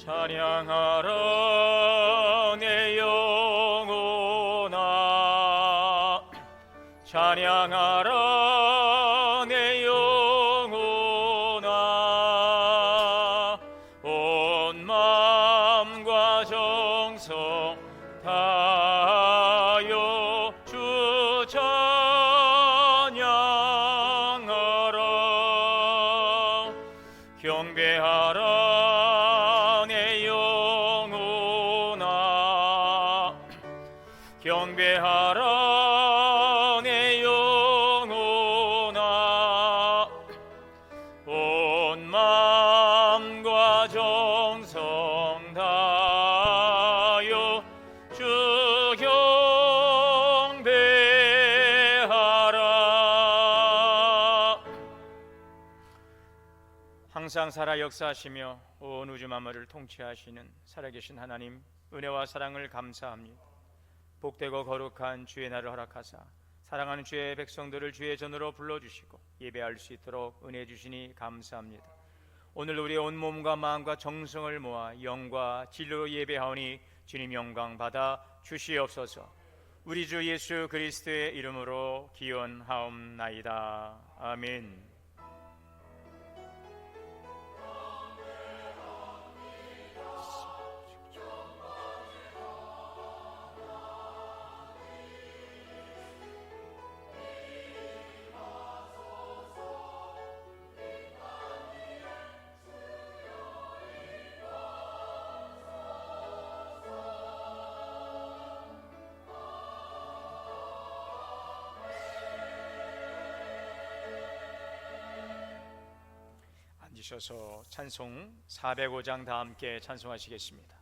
찬양하라 내 영혼아, 찬양하라 내 영혼아, 온 마음과 정성 다하여 주 찬양하라. 경배하라 내 영혼아, 경배하라 내 영혼아, 온 마음과 정성 다하여 주 경배하라. 항상 살아 역사하시며 온 우주 만물을 통치하시는 살아계신 하나님, 은혜와 사랑을 감사합니다. 복되고 거룩한 주의 날을 허락하사 사랑하는 주의 백성들을 주의 전으로 불러주시고 예배할 수 있도록 은혜 주시니 감사합니다. 오늘 우리의 온 몸과 마음과 정성을 모아 영과 진리로 예배하오니 주님 영광 받아 주시옵소서. 우리 주 예수 그리스도의 이름으로 기원하옵나이다. 아멘. 앉으셔서 찬송 405장 다 함께 찬송하시겠습니다.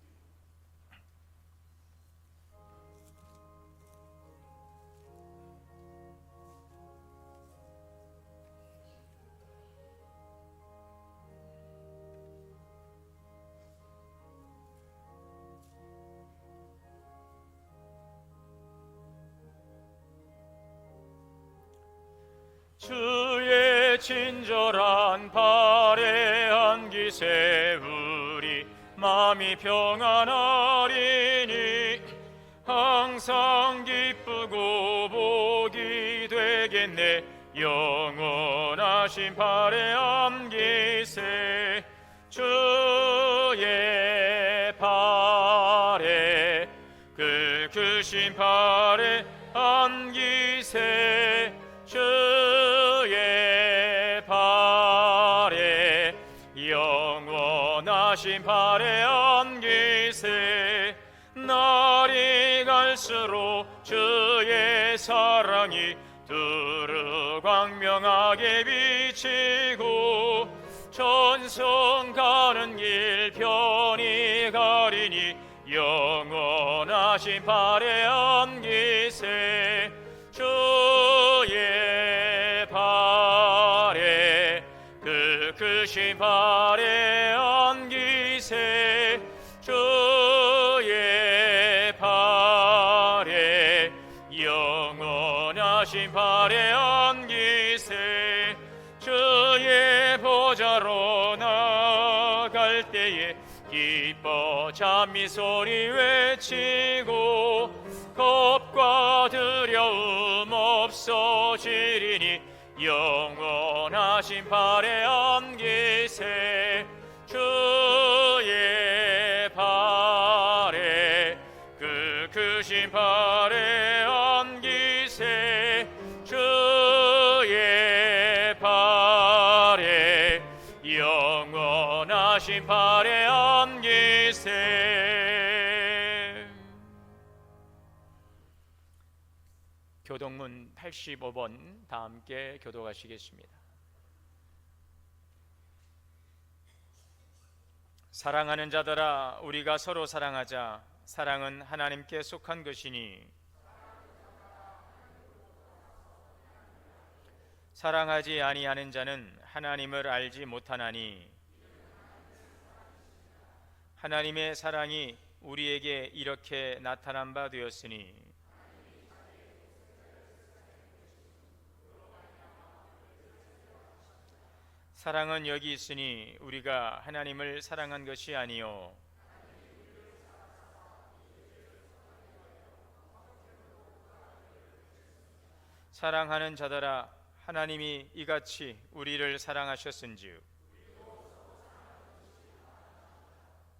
주의 친절한 발에 안기 세우리 마음이 평안하리니 항상 기쁘고 복이 되겠네. 영원하신 발에 안기세. 주의 발에 그 크신 발에 안기세. 주의 발에 영원하신 발에 안기세. 날이 갈수록 주의 사랑이 두루 광명하게 비치고 천성 가는 길 편히 가리니 영원하신 발에 안기세. 주의 발에 그 크신 발에 안기세. 주의 발에 영원하신 발에 안기세. 주의 보좌로 나갈 때에 기뻐 찬미 소리 외치고 겁과 두려움 없어지리니 영원하신 발에 안기세. 주의 발에 그 크신 발에 안기세. 주의 발에 영원하신 발에 안기세. 교동문 85번 다 함께 교독하시겠습니다. 사랑하는 자들아, 우리가 서로 사랑하자. 사랑은 하나님께 속한 것이니 사랑하지 아니하는 자는 하나님을 알지 못하나니 하나님의 사랑이 우리에게 이렇게 나타난 바 되었으니 사랑은 여기 있으니 우리가 하나님을 사랑한 것이 아니요 사랑하는 자들아, 하나님이 이같이 우리를 사랑하셨은즉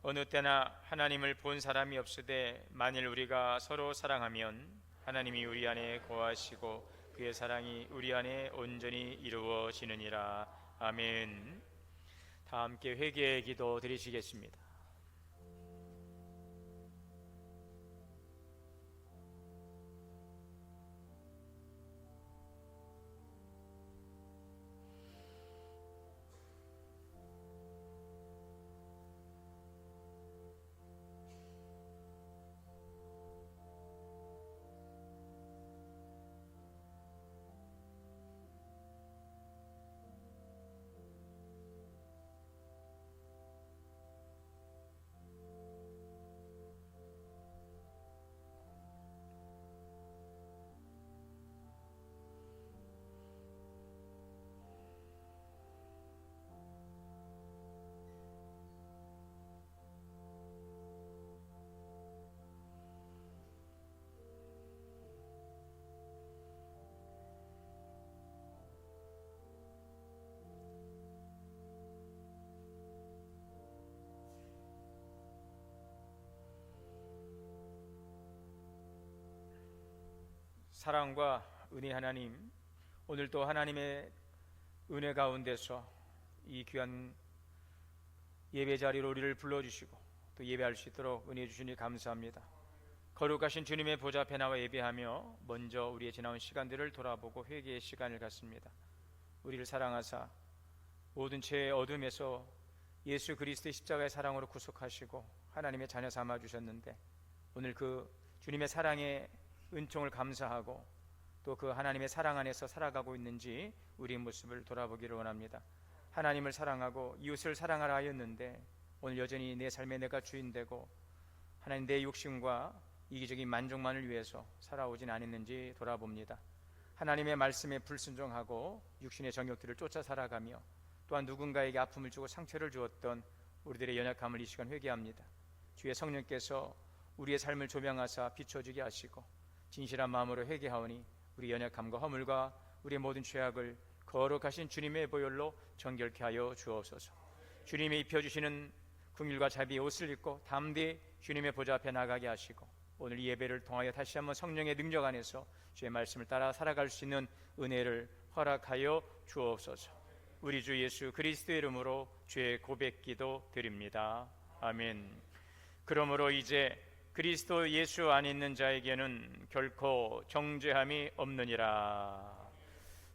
어느 때나 하나님을 본 사람이 없으되 만일 우리가 서로 사랑하면 하나님이 우리 안에 거하시고 그의 사랑이 우리 안에 온전히 이루어지느니라. 아멘. 다 함께 회개의 기도 드리시겠습니다. 사랑과 은혜 하나님, 오늘도 하나님의 은혜 가운데서 이 귀한 예배 자리로 우리를 불러주시고 또 예배할 수 있도록 은혜 주시니 감사합니다. 거룩하신 주님의 보좌 앞에 나와 예배하며 먼저 우리의 지나온 시간들을 돌아보고 회개의 시간을 갖습니다. 우리를 사랑하사 모든 죄의 어둠에서 예수 그리스도의 십자가의 사랑으로 구속하시고 하나님의 자녀 삼아 주셨는데, 오늘 그 주님의 사랑의 은총을 감사하고 또 그 하나님의 사랑 안에서 살아가고 있는지 우리의 모습을 돌아보기를 원합니다. 하나님을 사랑하고 이웃을 사랑하라 하였는데 오늘 여전히 내 삶에 내가 주인되고 하나님 내 욕심과 이기적인 만족만을 위해서 살아오진 않았는지 돌아봅니다. 하나님의 말씀에 불순종하고 육신의 정욕들을 쫓아 살아가며 또한 누군가에게 아픔을 주고 상처를 주었던 우리들의 연약함을 이 시간 회개합니다. 주의 성령께서 우리의 삶을 조명하사 비춰주게 하시고 진실한 마음으로 회개하오니 우리 연약함과 허물과 우리의 모든 죄악을 거룩하신 주님의 보혈로 정결케 하여 주옵소서. 주님이 입혀주시는 긍휼과 자비의 옷을 입고 담대히 주님의 보좌 앞에 나가게 하시고 오늘 이 예배를 통하여 다시 한번 성령의 능력 안에서 주의 말씀을 따라 살아갈 수 있는 은혜를 허락하여 주옵소서. 우리 주 예수 그리스도의 이름으로 주의 고백기도 드립니다. 아멘. 그러므로 이제 그리스도 예수 안에 있는 자에게는 결코 정죄함이 없느니라.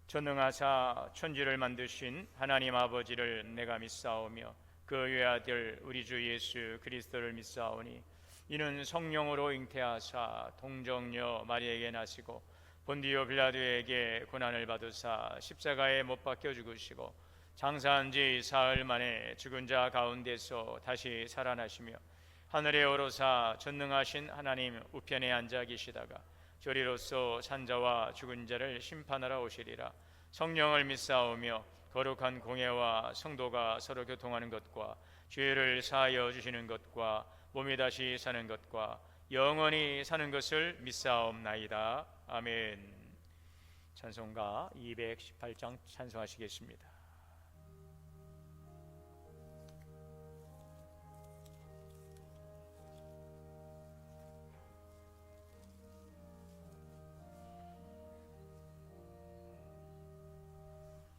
전능하사 천지를 만드신 하나님 아버지를 내가 믿사오며 그 외아들 우리 주 예수 그리스도를 믿사오니 이는 성령으로 잉태하사 동정녀 마리에게 나시고 본디오 빌라도에게 고난을 받으사 십자가에 못 박혀 죽으시고 장사한 지 사흘 만에 죽은 자 가운데서 다시 살아나시며 하늘에 오르사 전능하신 하나님 우편에 앉아 계시다가 저리로서 산자와 죽은 자를 심판하러 오시리라. 성령을 믿사오며 거룩한 공예와 성도가 서로 교통하는 것과 죄를 사하여 주시는 것과 몸이 다시 사는 것과 영원히 사는 것을 믿사옵나이다. 아멘. 찬송가 218장 찬송하시겠습니다.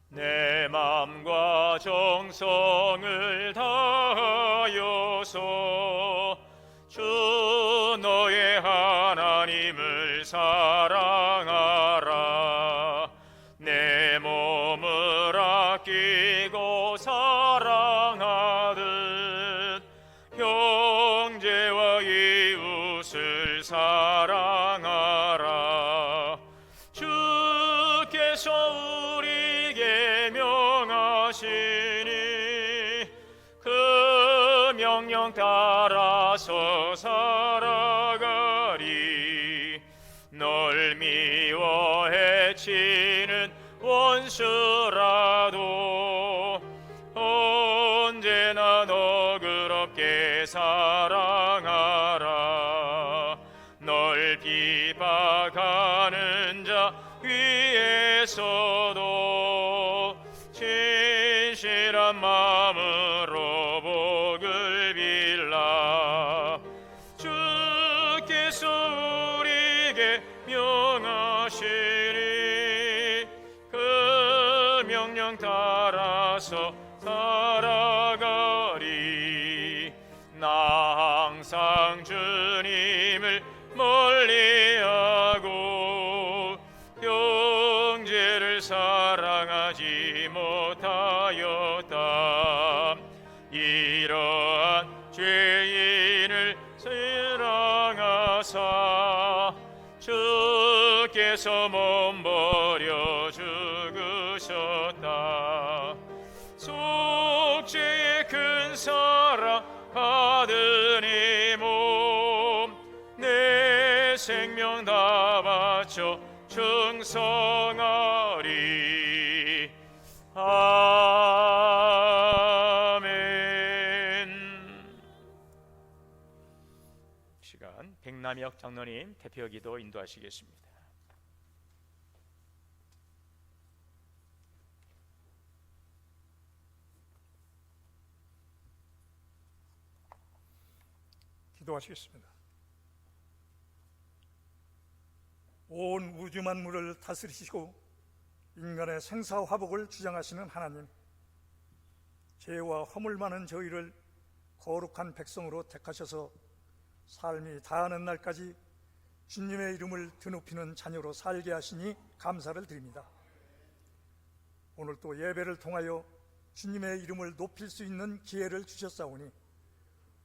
내 맘과 정성을 다하여서 주 너의 하나님을 사랑하라. 내 몸을 아끼고 사랑하듯 형제와 이웃을 사랑하라. 주께서 우리에게 명하시니 그 명령 따라서 살아가리. 널 미워 해치는 원수라도 언제나 너그럽게 사랑하라. 널 비박하는 자 위에 속에서도 진실한 마음으로 복을 빌라. 주께서 우리에게 명하시니 그 명령 따라서 살아가리. 나 항상 주님을 멀리하고 형제를 사랑하지 못하였다. 이러한 죄인을 사랑하사 주께서 몸버려 죽으셨다. 속죄의 큰 사랑 받으니 몸 내 생명 다 바쳐 충성하리. 아멘. 시간 백남혁 장로님 대표기도 인도하시겠습니다. 기도하시겠습니다. 온 우주 만물을 다스리시고 인간의 생사화복을 주장하시는 하나님, 죄와 허물 많은 저희를 거룩한 백성으로 택하셔서 삶이 다하는 날까지 주님의 이름을 드높이는 자녀로 살게 하시니 감사를 드립니다. 오늘 또 예배를 통하여 주님의 이름을 높일 수 있는 기회를 주셨사오니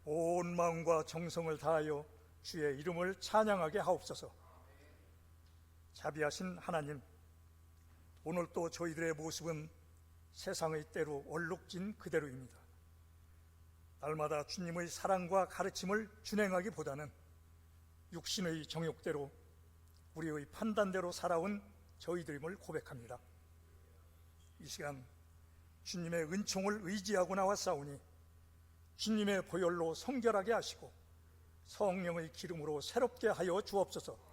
온 마음과 정성을 다하여 주의 이름을 찬양하게 하옵소서. 자비하신 하나님, 오늘 또 저희들의 모습은 세상의 때로 얼룩진 그대로입니다. 날마다 주님의 사랑과 가르침을 준행하기보다는 육신의 정욕대로 우리의 판단대로 살아온 저희들임을 고백합니다. 이 시간 주님의 은총을 의지하고 나왔사오니 주님의 보혈로 성결하게 하시고 성령의 기름으로 새롭게 하여 주옵소서.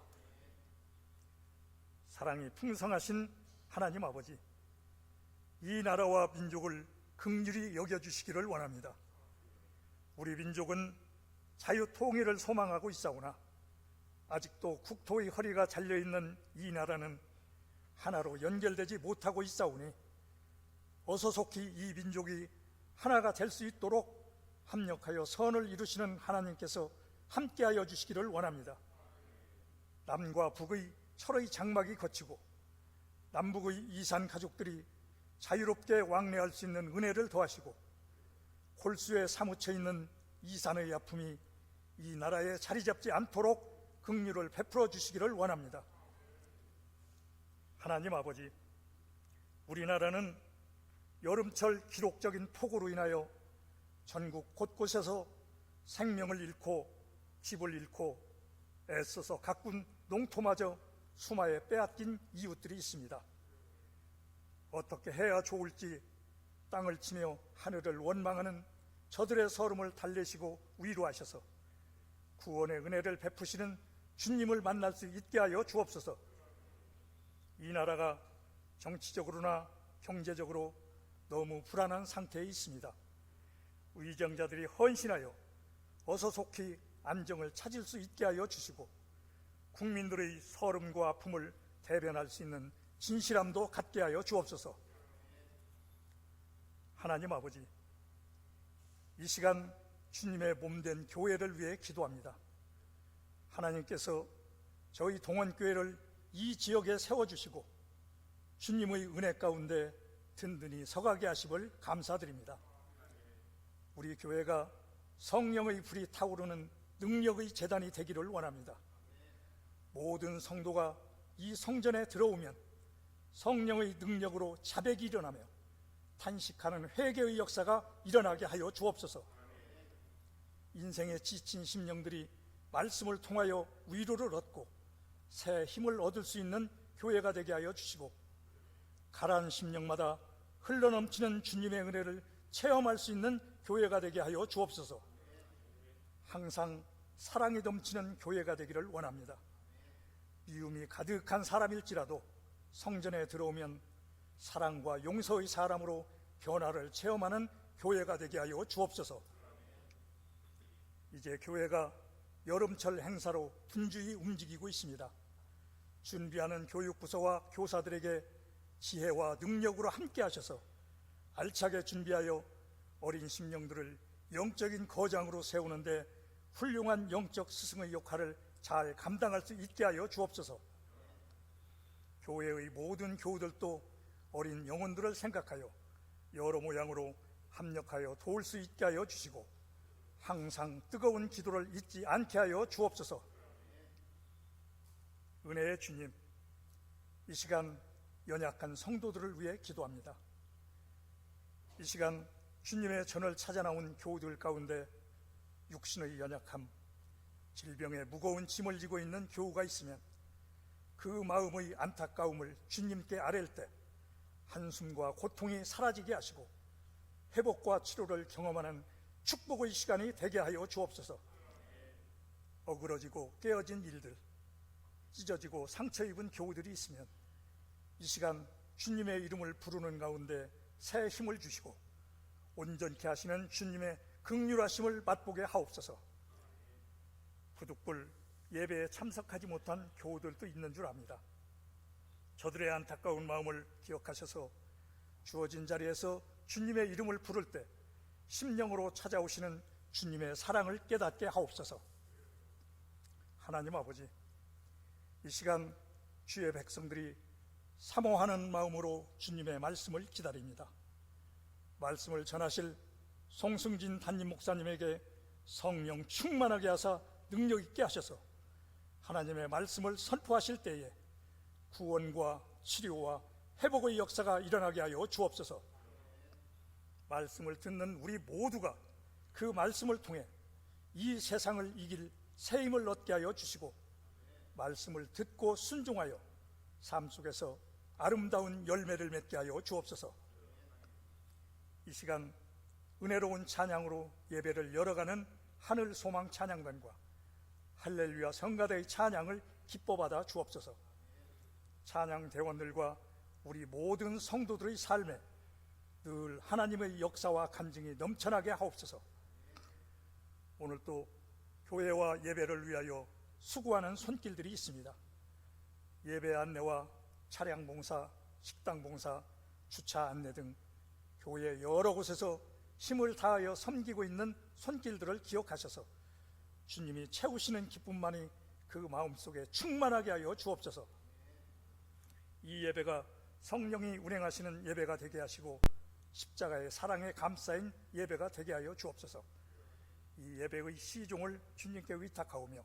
사랑이 풍성하신 하나님 아버지, 이 나라와 민족을 긍휼히 여겨주시기를 원합니다. 우리 민족은 자유통일을 소망하고 있사오나 아직도 국토의 허리가 잘려있는 이 나라는 하나로 연결되지 못하고 있사오니 어서 속히 이 민족이 하나가 될 수 있도록 합력하여 선을 이루시는 하나님께서 함께하여 주시기를 원합니다. 남과 북의 철의 장막이 거치고 남북의 이산 가족들이 자유롭게 왕래할 수 있는 은혜를 더하시고 홀수에 사무쳐 있는 이산의 아픔이 이 나라에 자리 잡지 않도록 긍휼을 베풀어 주시기를 원합니다. 하나님 아버지, 우리나라는 여름철 기록적인 폭우로 인하여 전국 곳곳에서 생명을 잃고 집을 잃고 애써서 가꾼 농토마저 수마에 빼앗긴 이웃들이 있습니다. 어떻게 해야 좋을지 땅을 치며 하늘을 원망하는 저들의 서름을 달래시고 위로하셔서 구원의 은혜를 베푸시는 주님을 만날 수 있게 하여 주옵소서. 이 나라가 정치적으로나 경제적으로 너무 불안한 상태에 있습니다. 의정자들이 헌신하여 어서 속히 안정을 찾을 수 있게 하여 주시고 국민들의 서름과 아픔을 대변할 수 있는 진실함도 갖게 하여 주옵소서. 하나님 아버지, 이 시간 주님의 몸된 교회를 위해 기도합니다. 하나님께서 저희 동원교회를 이 지역에 세워주시고 주님의 은혜 가운데 든든히 서가게 하심을 감사드립니다. 우리 교회가 성령의 불이 타오르는 능력의 제단이 되기를 원합니다. 모든 성도가 이 성전에 들어오면 성령의 능력으로 자백이 일어나며 탄식하는 회개의 역사가 일어나게 하여 주옵소서. 인생에 지친 심령들이 말씀을 통하여 위로를 얻고 새 힘을 얻을 수 있는 교회가 되게 하여 주시고 가라앉은 심령마다 흘러넘치는 주님의 은혜를 체험할 수 있는 교회가 되게 하여 주옵소서. 항상 사랑이 넘치는 교회가 되기를 원합니다. 미움이 가득한 사람일지라도 성전에 들어오면 사랑과 용서의 사람으로 변화를 체험하는 교회가 되게 하여 주옵소서. 이제 교회가 여름철 행사로 분주히 움직이고 있습니다. 준비하는 교육부서와 교사들에게 지혜와 능력으로 함께 하셔서 알차게 준비하여 어린 심령들을 영적인 거장으로 세우는데 훌륭한 영적 스승의 역할을 잘 감당할 수 있게 하여 주옵소서. 교회의 모든 교우들도 어린 영혼들을 생각하여 여러 모양으로 합력하여 도울 수 있게 하여 주시고 항상 뜨거운 기도를 잊지 않게 하여 주옵소서. 은혜의 주님, 이 시간 연약한 성도들을 위해 기도합니다. 이 시간 주님의 전을 찾아 나온 교우들 가운데 육신의 연약함, 질병의 무거운 짐을 지고 있는 교우가 있으면 그 마음의 안타까움을 주님께 아랠 때 한숨과 고통이 사라지게 하시고 회복과 치료를 경험하는 축복의 시간이 되게 하여 주옵소서. 어그러지고 깨어진 일들, 찢어지고 상처 입은 교우들이 있으면 이 시간 주님의 이름을 부르는 가운데 새 힘을 주시고 온전케 하시는 주님의 긍휼하심을 맛보게 하옵소서. 부득불 예배에 참석하지 못한 교우들도 있는 줄 압니다. 저들의 안타까운 마음을 기억하셔서 주어진 자리에서 주님의 이름을 부를 때 심령으로 찾아오시는 주님의 사랑을 깨닫게 하옵소서. 하나님 아버지, 이 시간 주의 백성들이 사모하는 마음으로 주님의 말씀을 기다립니다. 말씀을 전하실 송승진 담임 목사님에게 성령 충만하게 하사 능력 있게 하셔서 하나님의 말씀을 선포하실 때에 구원과 치료와 회복의 역사가 일어나게 하여 주옵소서. 말씀을 듣는 우리 모두가 그 말씀을 통해 이 세상을 이길 새 힘을 얻게 하여 주시고 말씀을 듣고 순종하여 삶 속에서 아름다운 열매를 맺게 하여 주옵소서. 이 시간 은혜로운 찬양으로 예배를 열어가는 하늘 소망 찬양단과 할렐루야 성가대의 찬양을 기뻐받아 주옵소서. 찬양 대원들과 우리 모든 성도들의 삶에 늘 하나님의 역사와 간증이 넘쳐나게 하옵소서. 오늘 또 교회와 예배를 위하여 수고하는 손길들이 있습니다. 예배 안내와 차량 봉사, 식당 봉사, 주차 안내 등 교회 여러 곳에서 힘을 다하여 섬기고 있는 손길들을 기억하셔서 주님이 채우시는 기쁨만이 그 마음속에 충만하게 하여 주옵소서. 이 예배가 성령이 운행하시는 예배가 되게 하시고 십자가의 사랑에 감싸인 예배가 되게 하여 주옵소서. 이 예배의 시종을 주님께 위탁하오며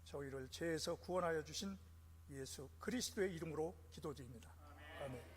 저희를 죄에서 구원하여 주신 예수 그리스도의 이름으로 기도드립니다. 아멘.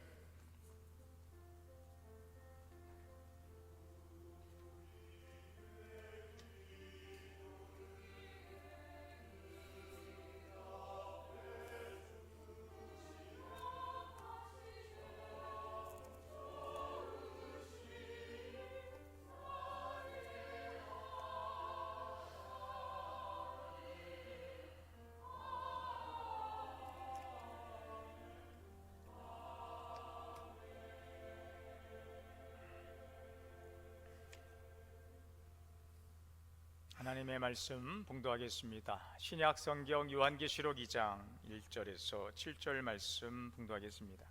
하나님의 말씀 봉독하겠습니다. 신약 성경 요한계시록 2장 1절에서 7절 말씀 봉독하겠습니다.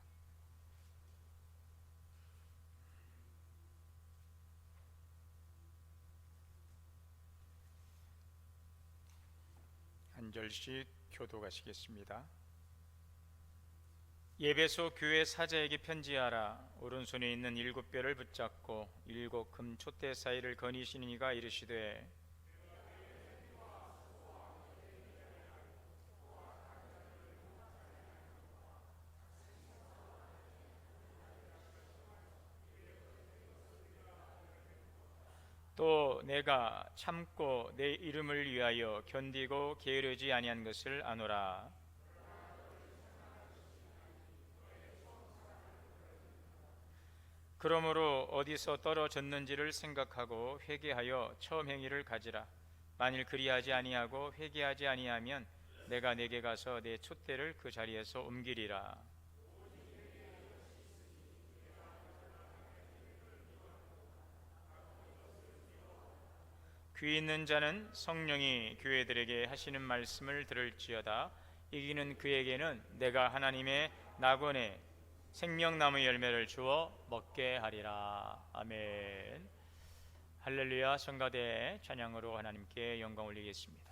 한 절씩 교독하시겠습니다. 예배소 교회 사자에게 편지하라. 오른손에 있는 7뼈를 붙잡고 7 금 촛대 사이를 거니시는 이가 이르시되 또 내가 참고 내 이름을 위하여 견디고 게으르지 아니한 것을 아노라. 그러므로 어디서 떨어졌는지를 생각하고 회개하여 처음 행위를 가지라. 만일 그리하지 아니하고 회개하지 아니하면 내가 내게 가서 내 촛대를 그 자리에서 옮기리라. 귀 있는 자는 성령이 교회들에게 하시는 말씀을 들을지어다. 이기는 그에게는 내가 하나님의 낙원에 생명나무 열매를 주어 먹게 하리라. 아멘. 할렐루야. 성가대 찬양으로 하나님께 영광 올리겠습니다.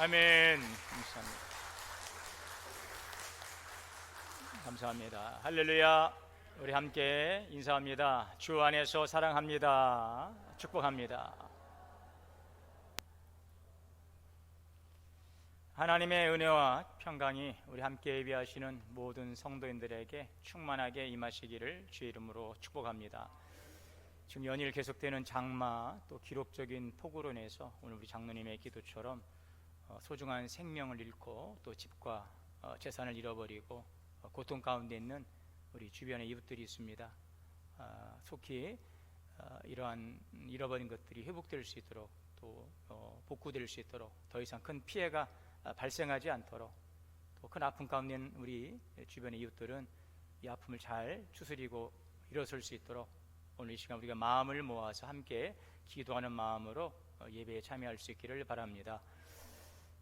아멘. 감사합니다. 감사합니다. 할렐루야. 우리 함께 인사합니다. 주 안에서 사랑합니다. 축복합니다. 하나님의 은혜와 평강이 우리 함께 예배하시는 모든 성도인들에게 충만하게 임하시기를 주의 이름으로 축복합니다. 지금 연일 계속되는 장마 또 기록적인 폭우로 인해서 오늘 우리 장로님의 기도처럼 소중한 생명을 잃고 또 집과 재산을 잃어버리고 고통 가운데 있는 우리 주변의 이웃들이 있습니다. 속히 이러한 잃어버린 것들이 회복될 수 있도록 또 복구될 수 있도록 더 이상 큰 피해가 발생하지 않도록 또 큰 아픔 가운데 있는 우리 주변의 이웃들은 이 아픔을 잘 추스리고 일어설 수 있도록 오늘 이 시간 우리가 마음을 모아서 함께 기도하는 마음으로 예배에 참여할 수 있기를 바랍니다.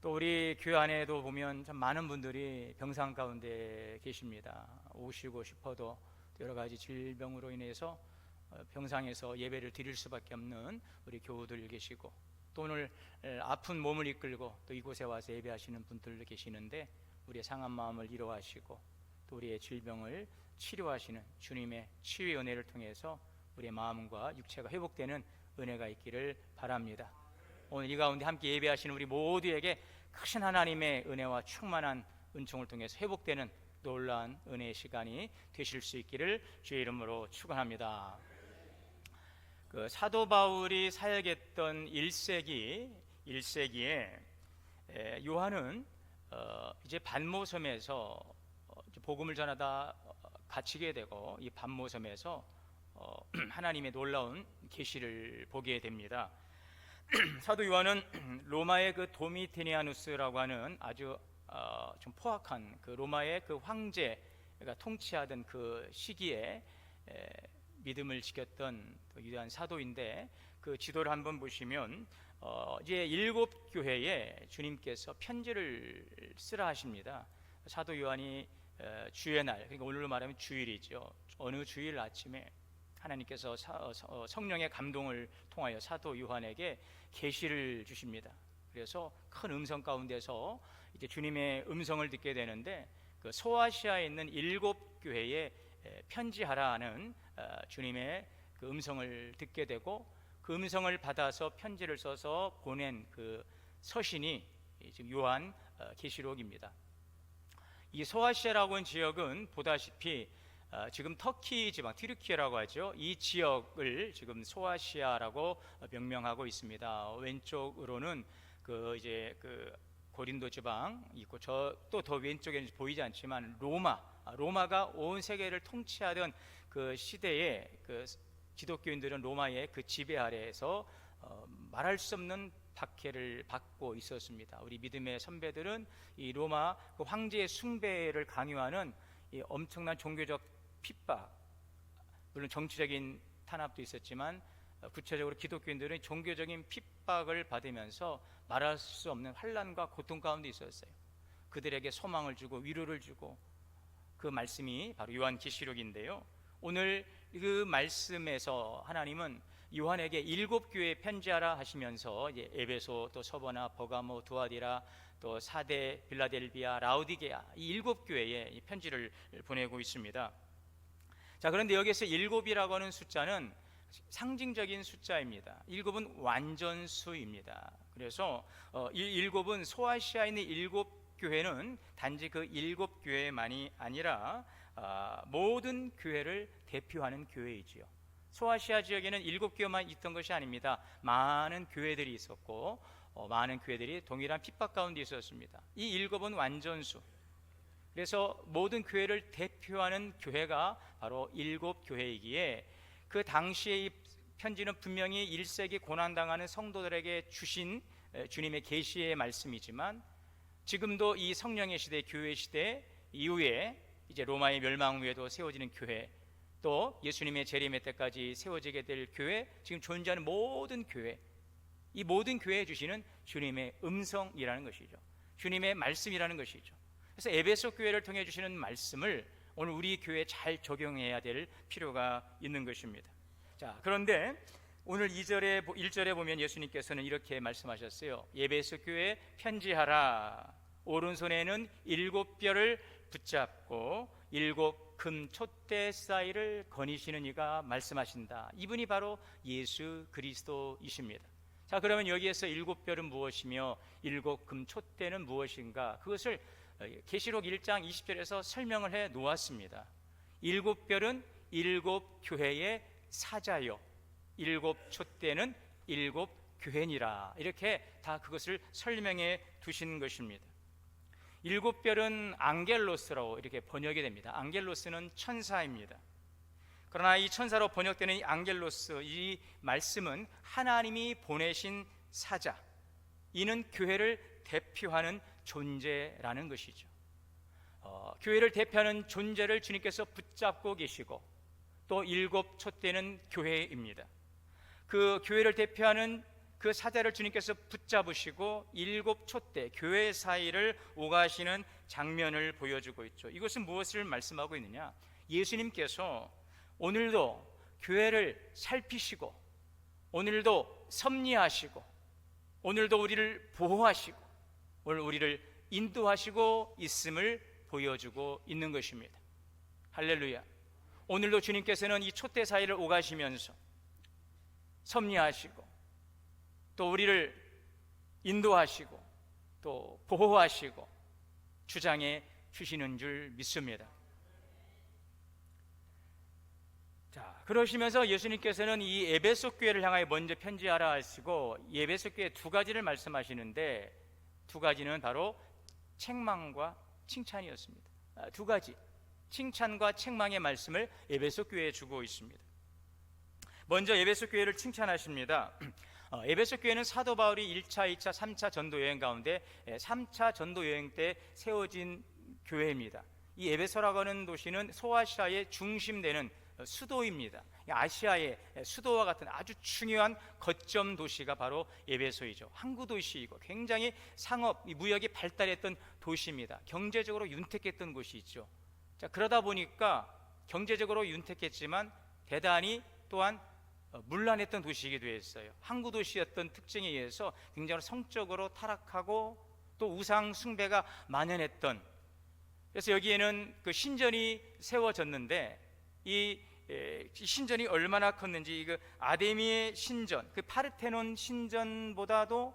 또 우리 교회 안에도 보면 참 많은 분들이 병상 가운데 계십니다. 오시고 싶어도 여러 가지 질병으로 인해서 병상에서 예배를 드릴 수밖에 없는 우리 교우들 계시고 또 오늘 아픈 몸을 이끌고 또 이곳에 와서 예배하시는 분들도 계시는데 우리의 상한 마음을 위로하시고 또 우리의 질병을 치료하시는 주님의 치유의 은혜를 통해서 우리의 마음과 육체가 회복되는 은혜가 있기를 바랍니다. 오늘 이 가운데 함께 예배하시는 우리 모두에게 크신 하나님의 은혜와 충만한 은총을 통해서 회복되는 놀라운 은혜의 시간이 되실 수 있기를 주의 이름으로 축원합니다. 그 사도 바울이 사역했던 1세기에 요한은 이제 반모섬에서 복음을 전하다 갇히게 되고 이 반모섬에서 하나님의 놀라운 계시를 보게 됩니다. 사도 요한은 로마의 그 도미티니아누스라고 하는 아주 좀 포악한 그 로마의 그 황제가 통치하던 그 시기에 믿음을 지켰던 위대한 사도인데 그 지도를 한번 보시면 이제 7교회에 주님께서 편지를 쓰라 하십니다. 사도 요한이 주의 날, 그러니까 오늘로 말하면 주일이죠. 어느 주일 아침에 하나님께서 성령의 감동을 통하여 사도 요한에게 계시를 주십니다. 그래서 큰 음성 가운데서 이제 주님의 음성을 듣게 되는데 그 소아시아에 있는 7교회에 편지하라는 주님의 그 음성을 듣게 되고 그 음성을 받아서 편지를 써서 보낸 그 서신이 지금 요한 계시록입니다. 이 소아시아라고 하는 지역은 보다시피 지금 터키 지방 튀르키예라고 하죠. 이 지역을 지금 소아시아라고 명명하고 있습니다. 왼쪽으로는 그 이제 그 고린도 지방 있고 저 또 더 왼쪽에는 보이지 않지만 로마가 온 세계를 통치하던 그 시대에 그 기독교인들은 로마의 그 지배 아래에서 말할 수 없는 박해를 받고 있었습니다. 우리 믿음의 선배들은 이 로마 그 황제의 숭배를 강요하는 이 엄청난 종교적 핍박, 물론 정치적인 탄압도 있었지만 구체적으로 기독교인들은 종교적인 핍박을 받으면서 말할 수 없는 환난과 고통 가운데 있었어요. 그들에게 소망을 주고 위로를 주고 그 말씀이 바로 요한계시록인데요. 오늘 그 말씀에서 하나님은 요한에게 7교회에 편지하라 하시면서 이제 에베소 또 서버나 버가모 두아디라 또 사데 빌라델비아 라우디게아 이 7교회에 편지를 보내고 있습니다. 자, 그런데 여기서 7이라고 하는 숫자는 상징적인 숫자입니다. 7은 완전수입니다. 그래서 이 7은 소아시아에 있는 7교회는 단지 그 7교회만이 아니라 모든 교회를 대표하는 교회이지요. 소아시아 지역에는 7교회만 있던 것이 아닙니다. 많은 교회들이 있었고 많은 교회들이 동일한 핍박 가운데 있었습니다. 이 7은 완전수. 그래서 모든 교회를 대표하는 교회가 바로 7교회이기에 그 당시의 이 편지는 분명히 1세기 고난당하는 성도들에게 주신 주님의 계시의 말씀이지만 지금도 이 성령의 시대, 교회 시대 이후에 이제 로마의 멸망 후에도 세워지는 교회, 또 예수님의 재림의 때까지 세워지게 될 교회, 지금 존재하는 모든 교회, 이 모든 교회에 주시는 주님의 음성이라는 것이죠. 주님의 말씀이라는 것이죠. 그래서 에베소 교회를 통해 주시는 말씀을 오늘 우리 교회에 잘 적용해야 될 필요가 있는 것입니다. 자, 그런데 오늘 1절에 보면 예수님께서는 이렇게 말씀하셨어요. 에베소 교회에 편지하라. 오른손에는 7뼈를 붙잡고 7 금 촛대 사이를 거니시는 이가 말씀하신다. 이분이 바로 예수 그리스도이십니다. 자, 그러면 여기에서 7뼈는 무엇이며 7 금 촛대는 무엇인가? 그것을 계시록 1장 20절에서 설명을 해 놓았습니다. 7뼈는 7 교회의 사자요, 7 촛대는 7 교회니라. 이렇게 다 그것을 설명해 두신 것입니다. 7뼈는 앙겔로스라고 이렇게 번역이 됩니다. 앙겔로스는 천사입니다. 그러나 이 천사로 번역되는 이 앙겔로스, 이 말씀은 하나님이 보내신 사자, 이는 교회를 대표하는 존재라는 것이죠. 교회를 대표하는 존재를 주님께서 붙잡고 계시고, 또 7 촛대는 교회입니다. 그 교회를 대표하는 그 사자를 주님께서 붙잡으시고 7 촛대, 교회 사이를 오가시는 장면을 보여주고 있죠. 이것은 무엇을 말씀하고 있느냐? 예수님께서 오늘도 교회를 살피시고, 오늘도 섭리하시고, 오늘도 우리를 보호하시고, 오늘 우리를 인도하시고 있음을 보여주고 있는 것입니다. 할렐루야. 오늘도 주님께서는 이 촛대 사이를 오가시면서 섭리하시고, 또 우리를 인도하시고, 또 보호하시고 주장해 주시는 줄 믿습니다. 자, 그러시면서 예수님께서는 이 에베소 교회를 향하여 먼저 편지하라 하시고, 이 에베소 교회 2가지를 말씀하시는데, 2가지는 바로 책망과 칭찬이었습니다. 2가지 칭찬과 책망의 말씀을 에베소 교회에 주고 있습니다. 먼저 에베소 교회를 칭찬하십니다. 에베소 교회는 사도 바울이 1차, 2차, 3차 전도 여행 가운데 3차 전도 여행 때 세워진 교회입니다. 이 에베소라고 하는 도시는 소아시아의 중심되는 수도입니다. 아시아의 수도와 같은 아주 중요한 거점 도시가 바로 에베소이죠. 항구 도시이고 굉장히 상업, 무역이 발달했던 도시입니다. 경제적으로 윤택했던 곳이죠. 자, 그러다 보니까 경제적으로 윤택했지만 대단히 또한 문란했던 도시이기도 했어요. 항구 도시였던 특징에 의해서 굉장히 성적으로 타락하고 또 우상 숭배가 만연했던, 그래서 여기에는 그 신전이 세워졌는데, 이 신전이 얼마나 컸는지, 그 아데미의 신전, 그 파르테논 신전보다도,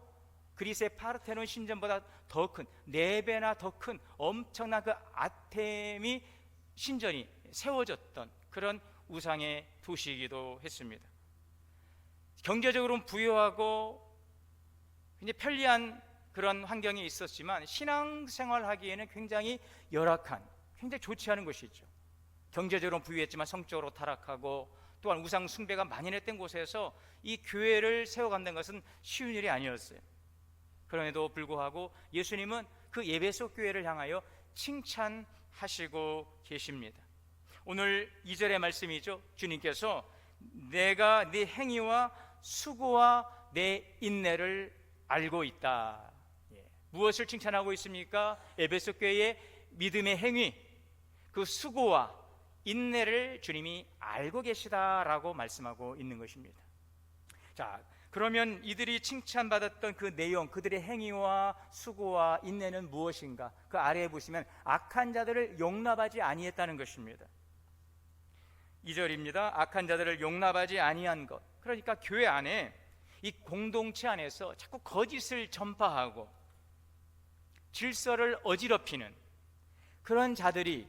그리스의 파르테논 신전보다 더 큰, 4배나 더 큰 엄청난 그 아테미 신전이 세워졌던 그런 우상의 도시이기도 했습니다. 경제적으로는 부유하고 굉장히 편리한 그런 환경이 있었지만 신앙생활하기에는 굉장히 열악한, 굉장히 좋지 않은 것이죠. 경제적으로 부유했지만 성적으로 타락하고 또한 우상 숭배가 만연했던 곳에서 이 교회를 세워간다는 것은 쉬운 일이 아니었어요. 그럼에도 불구하고 예수님은 그 에베소 교회를 향하여 칭찬하시고 계십니다. 오늘 2절의 말씀이죠. 주님께서 내가 네 행위와 수고와 내 인내를 알고 있다. 무엇을 칭찬하고 있습니까? 에베소 교회의 믿음의 행위, 그 수고와 인내를 주님이 알고 계시다라고 말씀하고 있는 것입니다. 자, 그러면 이들이 칭찬받았던 그 내용, 그들의 행위와 수고와 인내는 무엇인가? 그 아래에 보시면 악한 자들을 용납하지 아니했다는 것입니다. 2절입니다. 악한 자들을 용납하지 아니한 것. 그러니까 교회 안에, 이 공동체 안에서 자꾸 거짓을 전파하고 질서를 어지럽히는 그런 자들이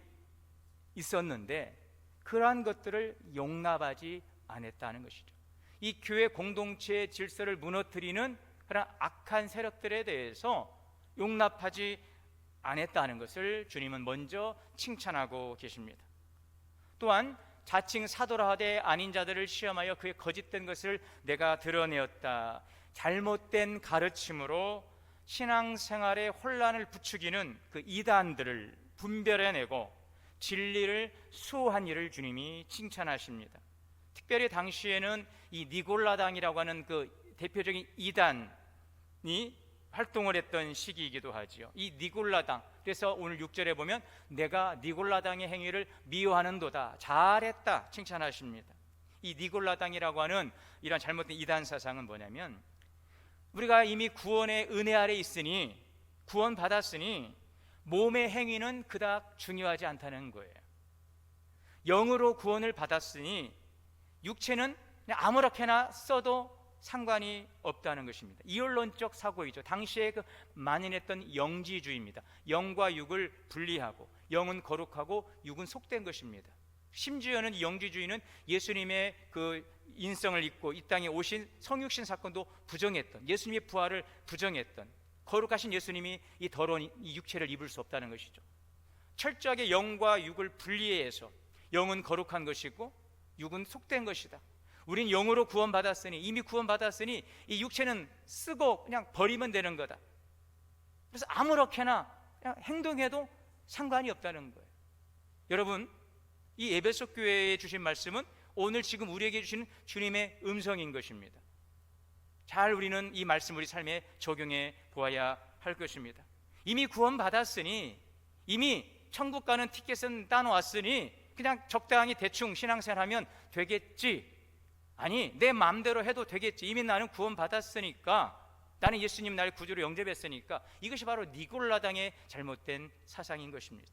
있었는데, 그러한 것들을 용납하지 않았다는 것이죠. 이 교회 공동체의 질서를 무너뜨리는 그런 악한 세력들에 대해서 용납하지 않았다는 것을 주님은 먼저 칭찬하고 계십니다. 또한 자칭 사도라 하되 아닌 자들을 시험하여 그의 거짓된 것을 내가 드러내었다. 잘못된 가르침으로 신앙생활에 혼란을 부추기는 그 이단들을 분별해내고 진리를 수호한 일을 주님이 칭찬하십니다. 특별히 당시에는 이 니골라당이라고 하는 그 대표적인 이단이 활동을 했던 시기이기도 하지요. 이 니골라당, 그래서 오늘 6절에 보면 내가 니골라당의 행위를 미워하는도다, 잘했다 칭찬하십니다. 이 니골라당이라고 하는 이런 잘못된 이단 사상은 뭐냐면, 우리가 이미 구원의 은혜 아래 있으니, 구원 받았으니 몸의 행위는 그닥 중요하지 않다는 거예요. 영으로 구원을 받았으니 육체는 그냥 아무렇게나 써도 상관이 없다는 것입니다. 이원론적 사고이죠. 당시에 그 만연했던 영지주의입니다. 영과 육을 분리하고, 영은 거룩하고 육은 속된 것입니다. 심지어는 이 영지주의는 예수님의 그 인성을 잊고 이 땅에 오신 성육신 사건도 부정했던, 예수님의 부활을 부정했던, 거룩하신 예수님이 이 더러운 이 육체를 입을 수 없다는 것이죠. 철저하게 영과 육을 분리해서 영은 거룩한 것이고 육은 속된 것이다. 우린 영으로 구원받았으니, 이미 구원받았으니 이 육체는 쓰고 그냥 버리면 되는 거다. 그래서 아무렇게나 그냥 행동해도 상관이 없다는 거예요. 여러분, 이 에베소 교회에 주신 말씀은 오늘 지금 우리에게 주시는 주님의 음성인 것입니다. 잘 우리는 이 말씀을 우리 삶에 적용해 보아야 할 것입니다. 이미 구원받았으니, 이미 천국 가는 티켓은 따놓았으니 그냥 적당히 대충 신앙생활하면 되겠지, 아니 내 마음대로 해도 되겠지, 이미 나는 구원받았으니까, 나는 예수님 나를 구주로 영접했으니까, 이것이 바로 니골라당의 잘못된 사상인 것입니다.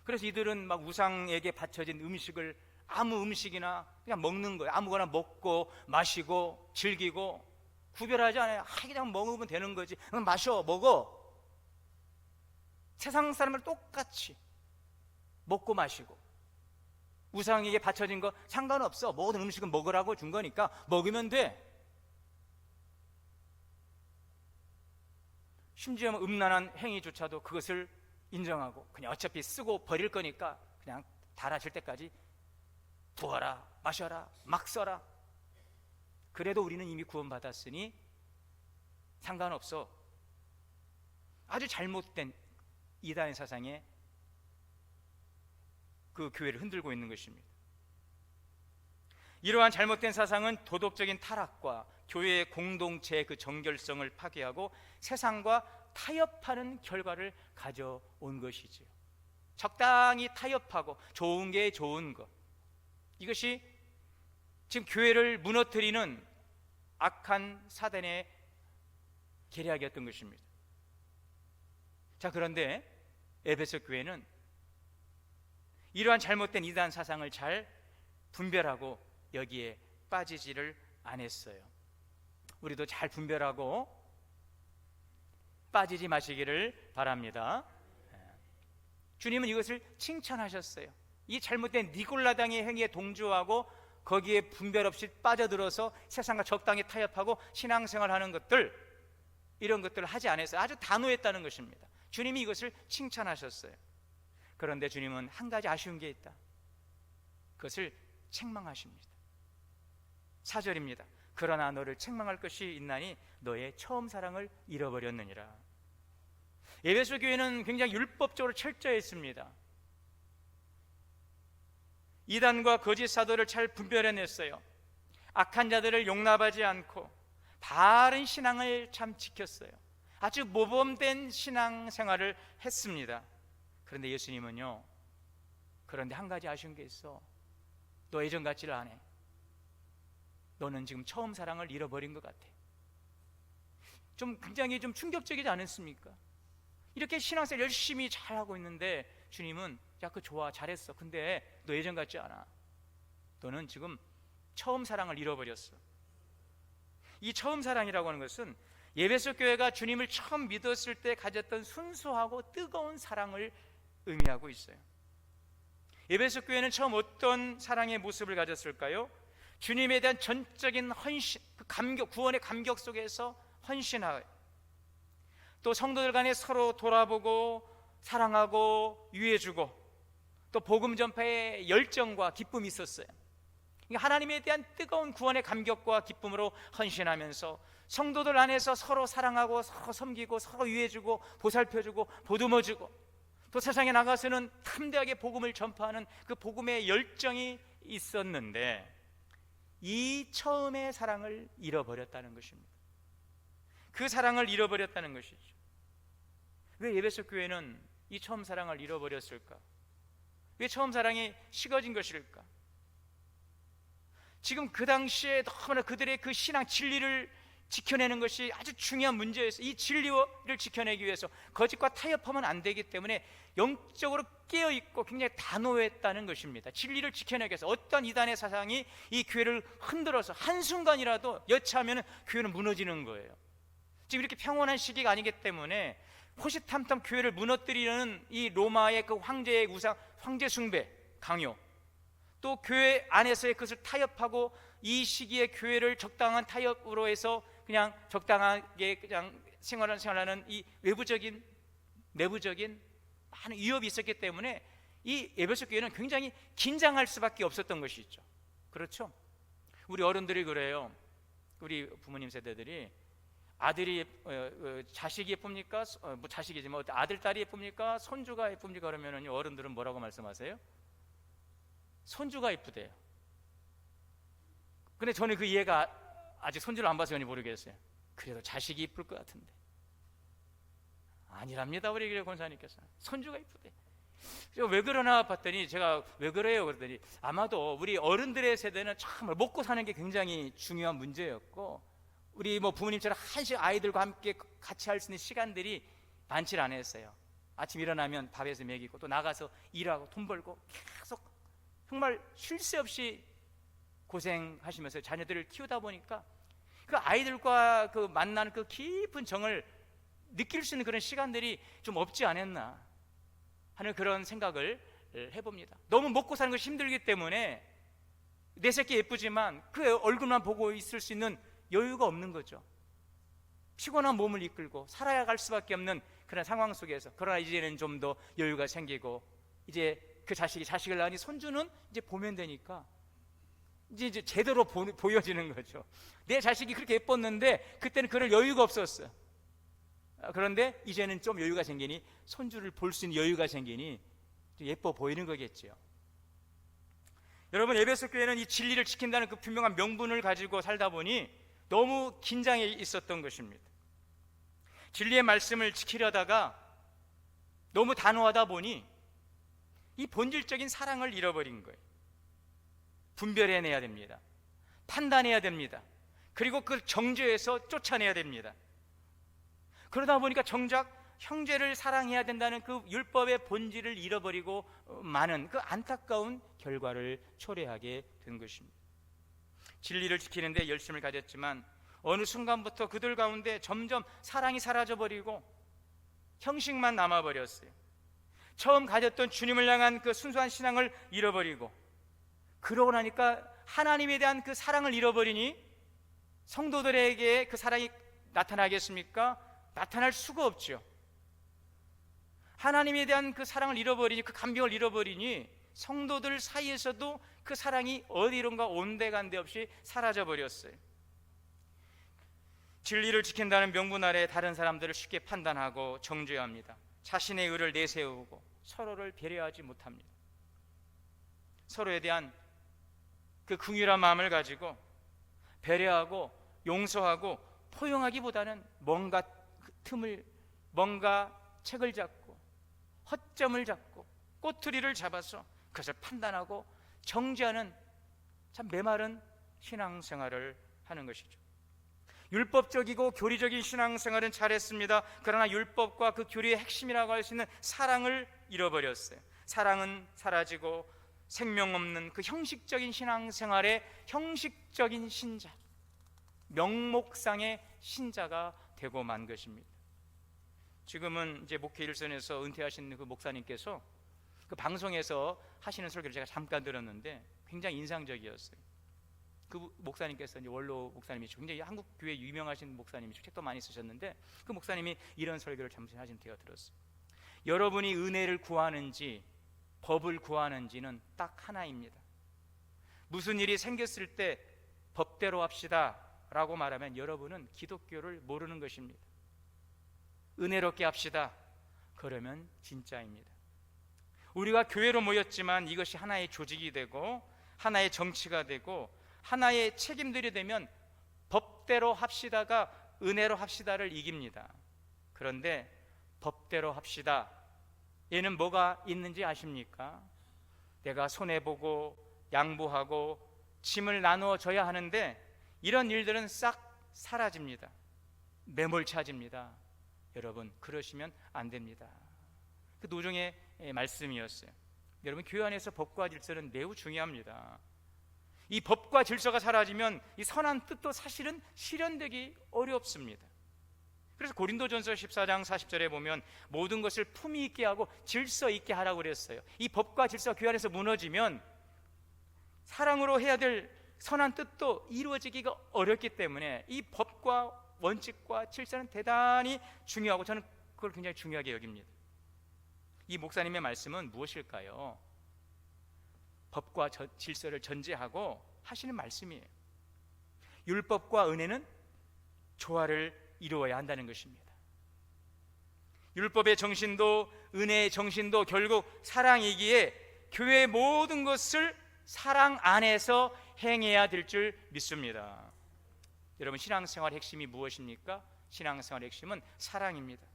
그래서 이들은 막 우상에게 바쳐진 음식을 아무 음식이나 그냥 먹는 거예요. 아무거나 먹고 마시고 즐기고 구별하지 않아요. 그냥 먹으면 되는 거지. 마셔, 먹어. 세상 사람을 똑같이 먹고 마시고, 우상에게 바쳐진 거 상관없어, 모든 음식은 먹으라고 준 거니까 먹으면 돼. 심지어 음란한 행위조차도 그것을 인정하고, 그냥 어차피 쓰고 버릴 거니까 그냥 달아질 때까지 부어라, 마셔라, 막 써라. 그래도 우리는 이미 구원받았으니 상관없어. 아주 잘못된 이단의 사상에 그 교회를 흔들고 있는 것입니다. 이러한 잘못된 사상은 도덕적인 타락과 교회의 공동체의 그 정결성을 파괴하고 세상과 타협하는 결과를 가져온 것이지요. 적당히 타협하고 좋은 게 좋은 것, 이것이 지금 교회를 무너뜨리는 악한 사단의 계략이었던 것입니다. 자, 그런데 에베소 교회는 이러한 잘못된 이단 사상을 잘 분별하고 여기에 빠지지를 않았어요. 우리도 잘 분별하고 빠지지 마시기를 바랍니다. 주님은 이것을 칭찬하셨어요. 이 잘못된 니골라당의 행위에 동조하고 거기에 분별 없이 빠져들어서 세상과 적당히 타협하고 신앙생활하는 것들, 이런 것들을 하지 않았어요. 아주 단호했다는 것입니다. 주님이 이것을 칭찬하셨어요. 그런데 주님은 한 가지 아쉬운 게 있다. 그것을 책망하십니다. 4절입니다. 그러나 너를 책망할 것이 있나니 너의 처음 사랑을 잃어버렸느니라. 에베소 교회는 굉장히 율법적으로 철저했습니다. 이단과 거짓 사도를 잘 분별해냈어요. 악한 자들을 용납하지 않고 바른 신앙을 참 지켰어요. 아주 모범된 신앙생활을 했습니다. 그런데 예수님은요, 그런데 한 가지 아쉬운 게 있어. 너 예전 같지를 않아. 너는 지금 처음 사랑을 잃어버린 것 같아. 좀 굉장히 좀 충격적이지 않았습니까? 이렇게 신앙생활 열심히 잘하고 있는데 주님은 야, 그거 좋아, 잘했어. 근데 너 예전 같지 않아. 너는 지금 처음 사랑을 잃어버렸어. 이 처음 사랑이라고 하는 것은 에베소 교회가 주님을 처음 믿었을 때 가졌던 순수하고 뜨거운 사랑을 의미하고 있어요. 에베소 교회는 처음 어떤 사랑의 모습을 가졌을까요? 주님에 대한 전적인 헌신, 그 감격, 구원의 감격 속에서 헌신하여, 또 성도들 간에 서로 돌아보고 사랑하고 위해주고, 또 복음 전파에 열정과 기쁨이 있었어요. 그러니까 하나님에 대한 뜨거운 구원의 감격과 기쁨으로 헌신하면서 성도들 안에서 서로 사랑하고 서로 섬기고 서로 위해주고 보살펴주고 보듬어주고, 또 세상에 나가서는 탐대하게 복음을 전파하는 그 복음의 열정이 있었는데 이 처음의 사랑을 잃어버렸다는 것입니다. 그 사랑을 잃어버렸다는 것이죠. 왜 에베소 교회는 이 처음 사랑을 잃어버렸을까? 왜 처음 사랑이 식어진 것일까? 지금 그 당시에 너무나 그들의 그 신앙 진리를 지켜내는 것이 아주 중요한 문제였어요. 이 진리를 지켜내기 위해서 거짓과 타협하면 안 되기 때문에 영적으로 깨어있고 굉장히 단호했다는 것입니다. 진리를 지켜내기 위해서 어떤 이단의 사상이 이 교회를 흔들어서 한순간이라도 여차하면 교회는 무너지는 거예요. 지금 이렇게 평온한 시기가 아니기 때문에 호시탐탐 교회를 무너뜨리는 이 로마의 그 황제의 우상, 황제 숭배, 강요, 또 교회 안에서의 그것을 타협하고 이 시기에 교회를 적당한 타협으로 해서 그냥 적당하게 그냥 생활하는 이 외부적인 내부적인 많은 위협이 있었기 때문에 이 에베소 교회는 굉장히 긴장할 수밖에 없었던 것이죠. 그렇죠? 우리 어른들이 그래요. 우리 부모님 세대들이 아들이 자식이 예쁩니까? 뭐 자식이지 뭐 아들 딸이 예쁩니까? 손주가 예쁩니까? 그러면은 어른들은 뭐라고 말씀하세요? 손주가 예쁘대요. 근데 저는 그 이해가 아직 손주를 안 봐서 모르겠어요. 그래도 자식이 이쁠 것 같은데. 아니랍니다. 우리 권사님께서 손주가 이쁘대. 왜 그러나 봤더니 제가 왜 그래요 그랬더니 아마도 우리 어른들의 세대는 정말 먹고 사는 게 굉장히 중요한 문제였고, 우리 뭐 부모님처럼 한식 아이들과 함께 같이 할 수 있는 시간들이 많지 않았어요. 아침 일어나면 밥에서 먹이고 또 나가서 일하고 돈 벌고 계속 정말 쉴 새 없이 고생하시면서 자녀들을 키우다 보니까 그 아이들과 그 만나는 그 깊은 정을 느낄 수 있는 그런 시간들이 좀 없지 않았나 하는 그런 생각을 해봅니다. 너무 먹고 사는 것이 힘들기 때문에 내 새끼 예쁘지만 그 얼굴만 보고 있을 수 있는 여유가 없는 거죠. 피곤한 몸을 이끌고 살아갈 수밖에 없는 그런 상황 속에서, 그러나 이제는 좀 더 여유가 생기고 이제 그 자식을 낳으니 손주는 이제 보면 되니까 이제 제대로 보여지는 거죠. 내 자식이 그렇게 예뻤는데 그때는 그럴 여유가 없었어. 그런데 이제는 좀 여유가 생기니, 손주를 볼 수 있는 여유가 생기니 좀 예뻐 보이는 거겠죠. 여러분, 에베소 교회는 이 진리를 지킨다는 그 분명한 명분을 가지고 살다 보니 너무 긴장해 있었던 것입니다. 진리의 말씀을 지키려다가 너무 단호하다 보니 이 본질적인 사랑을 잃어버린 거예요. 분별해내야 됩니다. 판단해야 됩니다. 그리고 그걸 정죄해서 쫓아내야 됩니다. 그러다 보니까 정작 형제를 사랑해야 된다는 그 율법의 본질을 잃어버리고 많은 그 안타까운 결과를 초래하게 된 것입니다. 진리를 지키는데 열심을 가졌지만 어느 순간부터 그들 가운데 점점 사랑이 사라져버리고 형식만 남아버렸어요. 처음 가졌던 주님을 향한 그 순수한 신앙을 잃어버리고, 그러고 나니까 하나님에 대한 그 사랑을 잃어버리니 성도들에게 그 사랑이 나타나겠습니까? 나타날 수가 없죠. 하나님에 대한 그 사랑을 잃어버리니, 그 감격을 잃어버리니 성도들 사이에서도 그 사랑이 어디론가 온데간데 없이 사라져버렸어요. 진리를 지킨다는 명분 아래 다른 사람들을 쉽게 판단하고 정죄합니다. 자신의 의를 내세우고 서로를 배려하지 못합니다. 서로에 대한 그 긍휼한 마음을 가지고 배려하고 용서하고 포용하기보다는 뭔가 책을 잡고 허점을 잡고 꼬투리를 잡아서 그것을 판단하고 정죄하는 참 메마른 신앙생활을 하는 것이죠. 율법적이고 교리적인 신앙생활은 잘했습니다. 그러나 율법과 그 교리의 핵심이라고 할 수 있는 사랑을 잃어버렸어요. 사랑은 사라지고 생명 없는 그 형식적인 신앙생활의 형식적인 신자, 명목상의 신자가 되고 만 것입니다. 지금은 이제 목회 일선에서 은퇴하신 그 목사님께서 그 방송에서 하시는 설교를 제가 잠깐 들었는데 굉장히 인상적이었어요. 그 목사님께서 이제 원로 목사님이시고 굉장히 한국 교회 유명하신 목사님이시고 책도 많이 쓰셨는데, 그 목사님이 이런 설교를 잠시 하신 때가 들었어요. 여러분이 은혜를 구하는지 법을 구하는지는 딱 하나입니다. 무슨 일이 생겼을 때 법대로 합시다 라고 말하면 여러분은 기독교를 모르는 것입니다. 은혜롭게 합시다 그러면 진짜입니다. 우리가 교회로 모였지만 이것이 하나의 조직이 되고 하나의 정치가 되고 하나의 책임들이 되면 법대로 합시다가 은혜로 합시다를 이깁니다. 그런데 법대로 합시다, 얘는 뭐가 있는지 아십니까? 내가 손해보고 양보하고 짐을 나누어줘야 하는데 이런 일들은 싹 사라집니다. 매몰차집니다. 여러분, 그러시면 안 됩니다. 그 노종의 말씀이었어요. 여러분, 교회 안에서 법과 질서는 매우 중요합니다. 이 법과 질서가 사라지면 이 선한 뜻도 사실은 실현되기 어렵습니다. 그래서 고린도전서 14장 40절에 보면 모든 것을 품위 있게 하고 질서 있게 하라고 그랬어요. 이 법과 질서가 교회 안에서 무너지면 사랑으로 해야 될 선한 뜻도 이루어지기가 어렵기 때문에 이 법과 원칙과 질서는 대단히 중요하고 저는 그걸 굉장히 중요하게 여깁니다. 이 목사님의 말씀은 무엇일까요? 법과 질서를 전제하고 하시는 말씀이에요. 율법과 은혜는 조화를 이루어야 한다는 것입니다. 율법의 정신도 은혜의 정신도 결국 사랑이기에 교회의 모든 것을 사랑 안에서 행해야 될 줄 믿습니다. 여러분, 신앙생활의 핵심이 무엇입니까? 신앙생활의 핵심은 사랑입니다.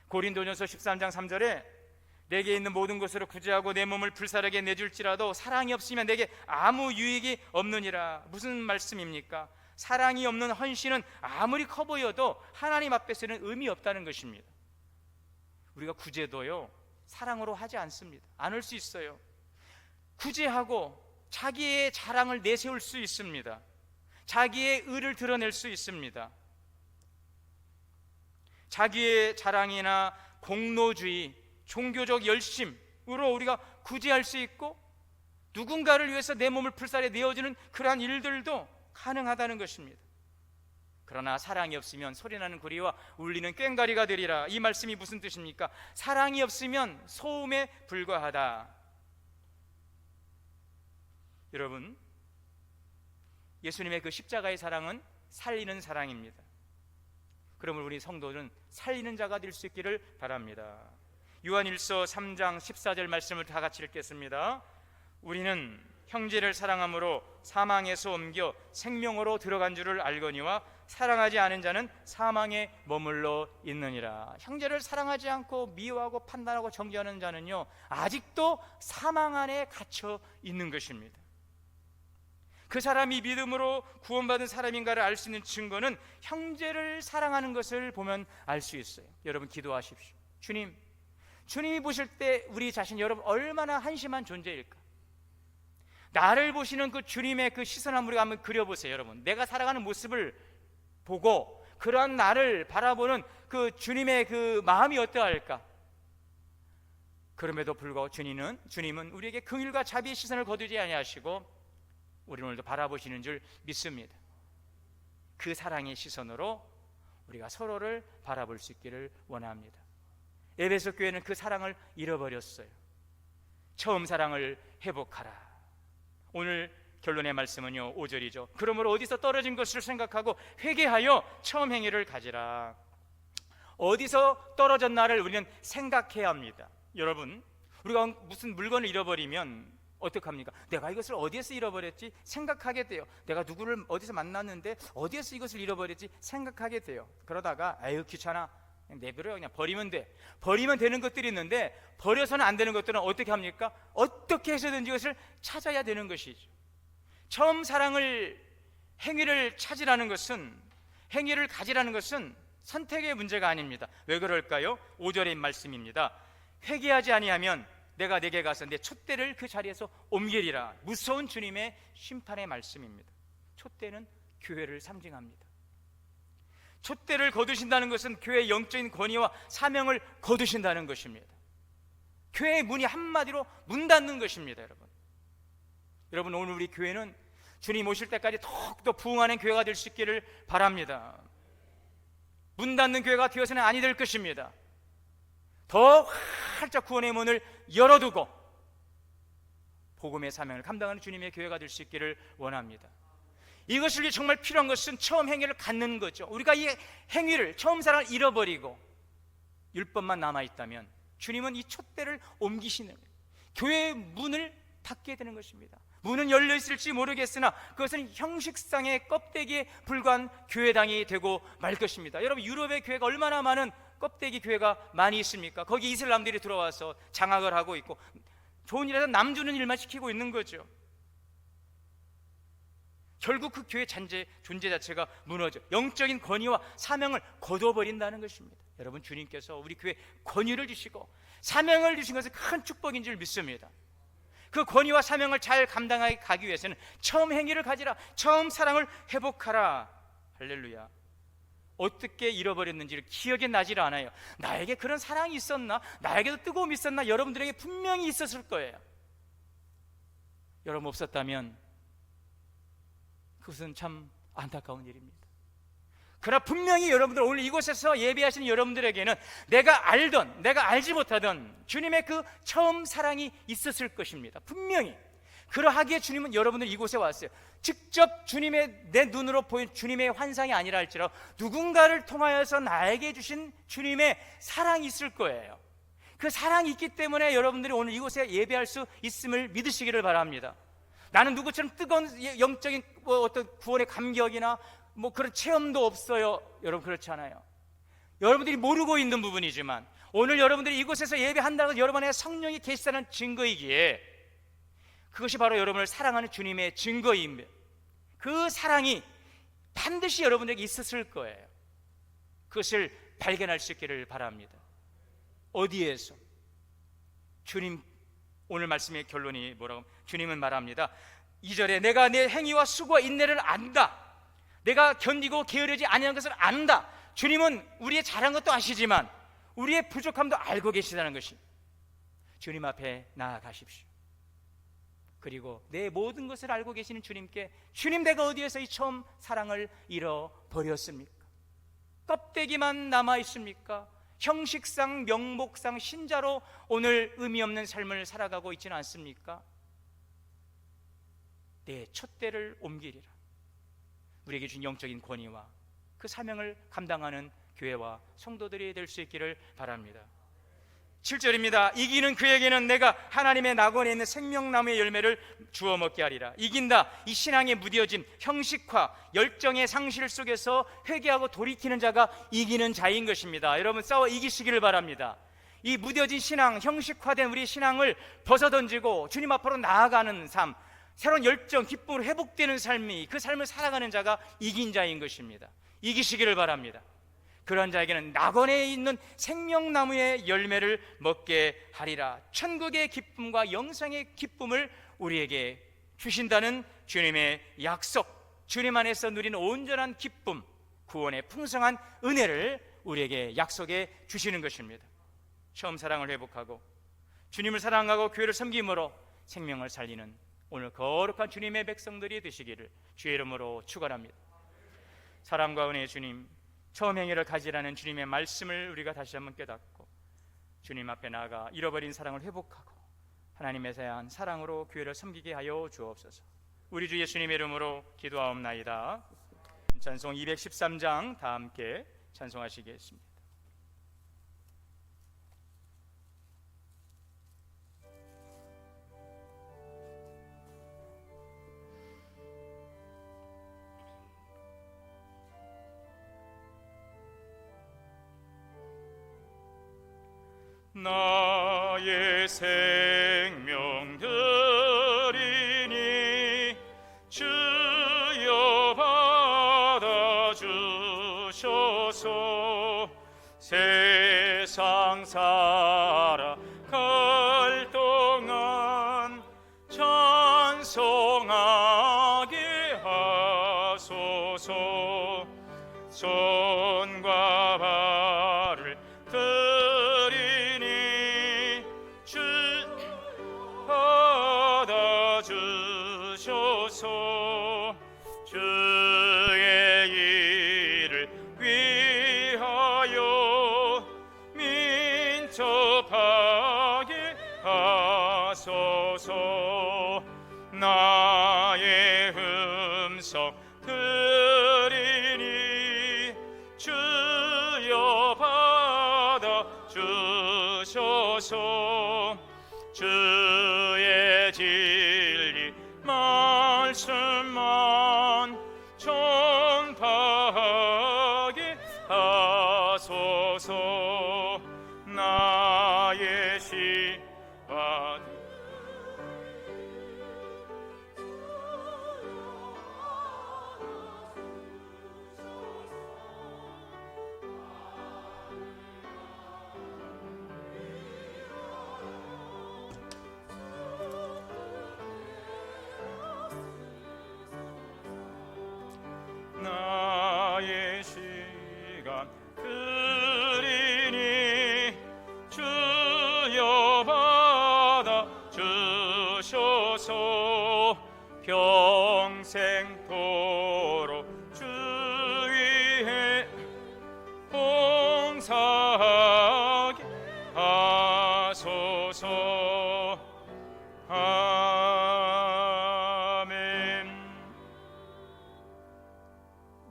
고린도전서 13장 3절에 내게 있는 모든 것으로 구제하고 내 몸을 불사르게 내줄지라도 사랑이 없으면 내게 아무 유익이 없느니라. 무슨 말씀입니까? 사랑이 없는 헌신은 아무리 커 보여도 하나님 앞에서는 의미 없다는 것입니다. 우리가 구제도요 사랑으로 하지 않습니다. 안 할 수 있어요. 구제하고 자기의 자랑을 내세울 수 있습니다. 자기의 의를 드러낼 수 있습니다. 자기의 자랑이나 공로주의, 종교적 열심으로 우리가 구제할 수 있고 누군가를 위해서 내 몸을 불살에 내어주는 그러한 일들도 가능하다는 것입니다. 그러나 사랑이 없으면 소리나는 구리와 울리는 꽹과리가 되리라. 이 말씀이 무슨 뜻입니까? 사랑이 없으면 소음에 불과하다. 여러분, 예수님의 그 십자가의 사랑은 살리는 사랑입니다. 그러면 우리 성도는 살리는 자가 될 수 있기를 바랍니다. 요한일서 3장 14절 말씀을 다 같이 읽겠습니다. 우리는 형제를 사랑함으로 사망에서 옮겨 생명으로 들어간 줄을 알거니와 사랑하지 않은 자는 사망에 머물러 있느니라. 형제를 사랑하지 않고 미워하고 판단하고 정죄하는 자는요 아직도 사망 안에 갇혀 있는 것입니다. 그 사람이 믿음으로 구원받은 사람인가를 알 수 있는 증거는 형제를 사랑하는 것을 보면 알 수 있어요. 여러분, 기도하십시오. 주님이 보실 때 우리 자신, 여러분 얼마나 한심한 존재일까? 나를 보시는 그 주님의 그 시선 한번 우리가 한번 그려보세요. 여러분, 내가 살아가는 모습을 보고 그러한 나를 바라보는 그 주님의 그 마음이 어떠할까? 그럼에도 불구하고 주님은 우리에게 긍휼과 자비의 시선을 거두지 아니하시고 우리 오늘도 바라보시는 줄 믿습니다. 그 사랑의 시선으로 우리가 서로를 바라볼 수 있기를 원합니다. 에베소 교회는 그 사랑을 잃어버렸어요. 처음 사랑을 회복하라. 오늘 결론의 말씀은요 5절이죠. 그러므로 어디서 떨어진 것을 생각하고 회개하여 처음 행위를 가지라. 어디서 떨어졌나를 우리는 생각해야 합니다. 여러분, 우리가 무슨 물건을 잃어버리면 어떡합니까? 내가 이것을 어디에서 잃어버렸지? 생각하게 돼요. 내가 누구를 어디서 만났는데 어디에서 이것을 잃어버렸지? 생각하게 돼요. 그러다가 아유 귀찮아, 내버려요. 그냥 버리면 돼. 버리면 되는 것들이 있는데 버려서는 안 되는 것들은 어떻게 합니까? 어떻게 해서든지 이것을 찾아야 되는 것이죠. 처음 사랑을, 행위를 찾으라는 것은, 행위를 가지라는 것은 선택의 문제가 아닙니다. 왜 그럴까요? 5절의 말씀입니다. 회개하지 아니하면 내가 내게 가서 내 촛대를 그 자리에서 옮기리라. 무서운 주님의 심판의 말씀입니다. 촛대는 교회를 상징합니다. 촛대를 거두신다는 것은 교회의 영적인 권위와 사명을 거두신다는 것입니다. 교회의 문이 한마디로 문 닫는 것입니다. 여러분, 오늘 우리 교회는 주님 오실 때까지 더욱더 부흥하는 교회가 될 수 있기를 바랍니다. 문 닫는 교회가 되어서는 아니 될 것입니다. 더 활짝 구원의 문을 열어두고 복음의 사명을 감당하는 주님의 교회가 될 수 있기를 원합니다. 이것을 위해 정말 필요한 것은 처음 행위를 갖는 거죠. 우리가 이 행위를, 처음 사랑을 잃어버리고 율법만 남아있다면 주님은 이 촛대를 옮기시는 거예요. 교회의 문을 닫게 되는 것입니다. 문은 열려 있을지 모르겠으나 그것은 형식상의 껍데기에 불과한 교회당이 되고 말 것입니다. 여러분, 유럽의 교회가 얼마나 많은 껍데기 교회가 많이 있습니까? 거기 이슬람들이 들어와서 장악을 하고 있고 좋은 일에서 남 주는 일만 시키고 있는 거죠. 결국 그 교회 존재 자체가 무너져 영적인 권위와 사명을 거둬버린다는 것입니다. 여러분, 주님께서 우리 교회에 권위를 주시고 사명을 주신 것은 큰 축복인 줄 믿습니다. 그 권위와 사명을 잘 감당하게 가기 위해서는 처음 행위를 가지라, 처음 사랑을 회복하라. 할렐루야. 어떻게 잃어버렸는지를 기억이 나질 않아요. 나에게 그런 사랑이 있었나? 나에게도 뜨거움이 있었나? 여러분들에게 분명히 있었을 거예요. 여러분 없었다면 그것은 참 안타까운 일입니다. 그러나 분명히 여러분들 오늘 이곳에서 예배하시는 여러분들에게는 내가 알던 내가 알지 못하던 주님의 그 처음 사랑이 있었을 것입니다. 분명히. 그러하기에 주님은 여러분들 이곳에 왔어요. 직접 주님의 내 눈으로 보인 주님의 환상이 아니라 할지라도 누군가를 통하여서 나에게 주신 주님의 사랑이 있을 거예요. 그 사랑이 있기 때문에 여러분들이 오늘 이곳에 예배할 수 있음을 믿으시기를 바랍니다. 나는 누구처럼 뜨거운 영적인 어떤 구원의 감격이나 그런 체험도 없어요. 여러분, 그렇지 않아요. 여러분들이 모르고 있는 부분이지만 오늘 여러분들이 이곳에서 예배한다는 여러분의 성령이 계시다는 증거이기에 그것이 바로 여러분을 사랑하는 주님의 증거입니다. 그 사랑이 반드시 여러분에게 있었을 거예요. 그것을 발견할 수 있기를 바랍니다. 어디에서? 주님, 오늘 말씀의 결론이 뭐라고? 주님은 말합니다. 2절에 내가 내 행위와 수고와 인내를 안다. 내가 견디고 게으르지 아니하는 것을 안다. 주님은 우리의 잘한 것도 아시지만 우리의 부족함도 알고 계시다는 것이. 주님 앞에 나아가십시오. 그리고 내 모든 것을 알고 계시는 주님께, 주님, 내가 어디에서 이 처음 사랑을 잃어버렸습니까? 껍데기만 남아있습니까? 형식상 명목상 신자로 오늘 의미 없는 삶을 살아가고 있지는 않습니까? 내 촛대를 옮기리라. 우리에게 준 영적인 권위와 그 사명을 감당하는 교회와 성도들이 될 수 있기를 바랍니다. 7절입니다. 이기는 그에게는 내가 하나님의 낙원에 있는 생명나무의 열매를 주워 먹게 하리라. 이긴다. 이 신앙에 무뎌진 형식화, 열정의 상실 속에서 회개하고 돌이키는 자가 이기는 자인 것입니다. 여러분, 싸워 이기시기를 바랍니다. 이 무뎌진 신앙, 형식화된 우리 신앙을 벗어던지고 주님 앞으로 나아가는 삶, 새로운 열정, 기쁨으로 회복되는 삶이, 그 삶을 살아가는 자가 이긴 자인 것입니다. 이기시기를 바랍니다. 그런 자에게는 낙원에 있는 생명나무의 열매를 먹게 하리라. 천국의 기쁨과 영생의 기쁨을 우리에게 주신다는 주님의 약속, 주님 안에서 누리는 온전한 기쁨, 구원의 풍성한 은혜를 우리에게 약속해 주시는 것입니다. 처음 사랑을 회복하고 주님을 사랑하고 교회를 섬김으로 생명을 살리는 오늘 거룩한 주님의 백성들이 되시기를 주의 이름으로 축원합니다. 사랑과 은혜의 주님, 처음 행위를 가지라는 주님의 말씀을 우리가 다시 한번 깨닫고 주님 앞에 나아가 잃어버린 사랑을 회복하고 하나님에 대한 사랑으로 교회를 섬기게 하여 주옵소서. 우리 주 예수님의 이름으로 기도하옵나이다. 찬송 213장 다 함께 찬송하시겠습니다. 나의 생명 드리니 주여 받아주셔서 세상 살아갈 동안 찬송하게 하소서. 손과 발을 받아주셔서 주의 일을 위하여 민첩하게 하소서. 나의 음성 들으니 주여 받아주셔서 주의 진리 말씀만 전파하게 하소서. 나의 시간 주옵소서. 평생토록 주 위에 봉사하게 하소서. 아멘.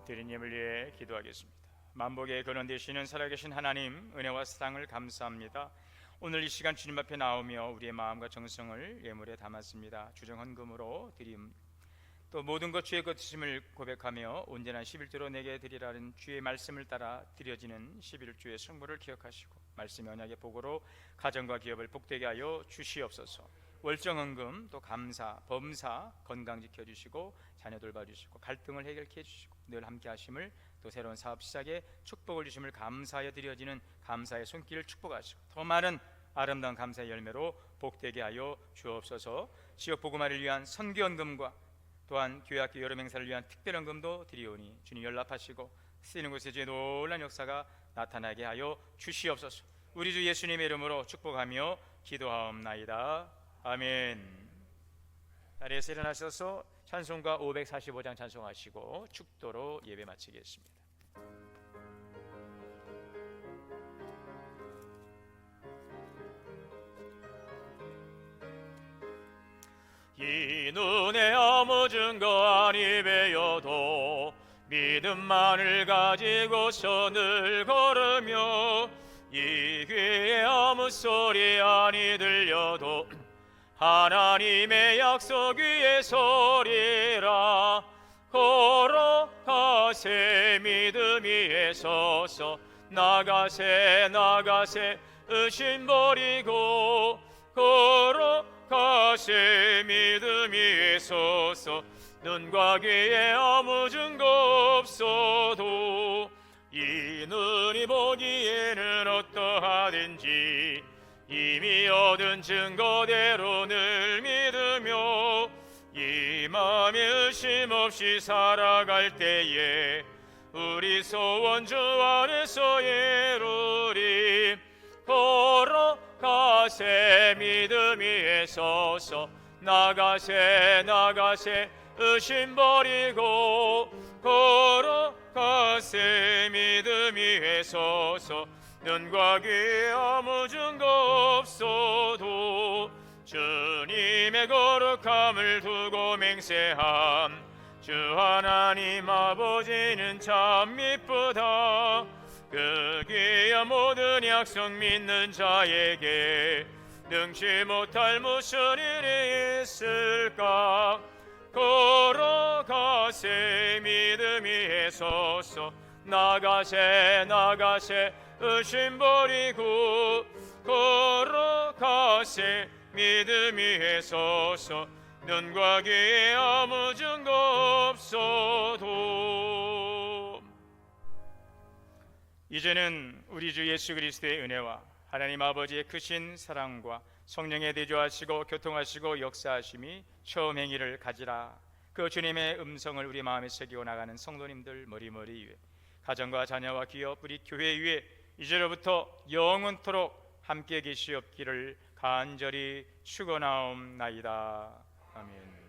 대리님을 위해 기도하겠습니다. 만복의 근원 되시는 살아계신 하나님, 은혜와 사랑을 감사합니다. 오늘 이 시간 주님 앞에 나오며 우리의 마음과 정성을 예물에 담았습니다. 주정헌금으로 드림, 또 모든 것 주의 것임을 고백하며 온전한 11조로 내게 드리라는 주의 말씀을 따라 드려지는 11주의 성물을 기억하시고 말씀의 언약의 복으로 가정과 기업을 복되게 하여 주시옵소서. 월정헌금, 또 감사, 범사 건강 지켜주시고 자녀 돌봐주시고 갈등을 해결케 해주시고 늘 함께 하심을, 또 새로운 사업 시작에 축복을 주심을 감사하여 드려지는 감사의 손길을 축복하시고 더 많은 아름다운 감사의 열매로 복되게 하여 주옵소서. 지역 복음화를 위한 선교헌금과 또한 교회학교 여름 행사를 위한 특별헌금도 드리오니 주님 연락하시고 쓰이는 곳에 주의 놀란 역사가 나타나게 하여 주시옵소서. 우리 주 예수님의 이름으로 축복하며 기도하옵나이다. 아멘. 자리에서 일어나셔서 찬송가 545장 찬송하시고 축도로 예배 마치겠습니다. 이 눈에 아무 증거 아니 배여도 믿음만을 가지고서 늘 걸으며, 이 귀에 아무 소리 아니 들려도 하나님의 약속 위에 서리라. 걸어가세 믿음 위에 서서, 나가세 나가세 의심 버리고, 걸어가세 믿음 위에 서서, 눈과 귀에 아무 증거 없어도 이 눈이 보기에는 어떠하든지 이미 얻은 증거대로 늘 믿으며, 이 마음에 의심 없이 살아갈 때에 우리 소원 주 안에서 이루리. 걸어가세 믿음 위에 서서, 나가세 나가세 의심 버리고, 걸어가세 믿음 위에 서서, 눈과 귀에 아무 증거 없어도 주님의 거룩함을 두고 맹세함. 주 하나님 아버지는 참 미쁘다. 그 귀한 모든 약속 믿는 자에게 능치 못할 무슨 일이 있을까. 걸어가세 믿음 위에 서서, 나가세 나가세 의심 버리고, 걸어가세 믿음 위에 서서, 눈과 귀에 아무 증거 없어도. 이제는 우리 주 예수 그리스도의 은혜와 하나님 아버지의 크신 사랑과 성령의 대조하시고 교통하시고 역사하심이 처음 행위를 가지라. 그 주님의 음성을 우리 마음에 새기고 나가는 성도님들 머리머리 위에, 가정과 자녀와 기업 우리 교회 위에 이제로부터 영원토록 함께 계시옵기를 간절히 축원하옵나이다. 아멘.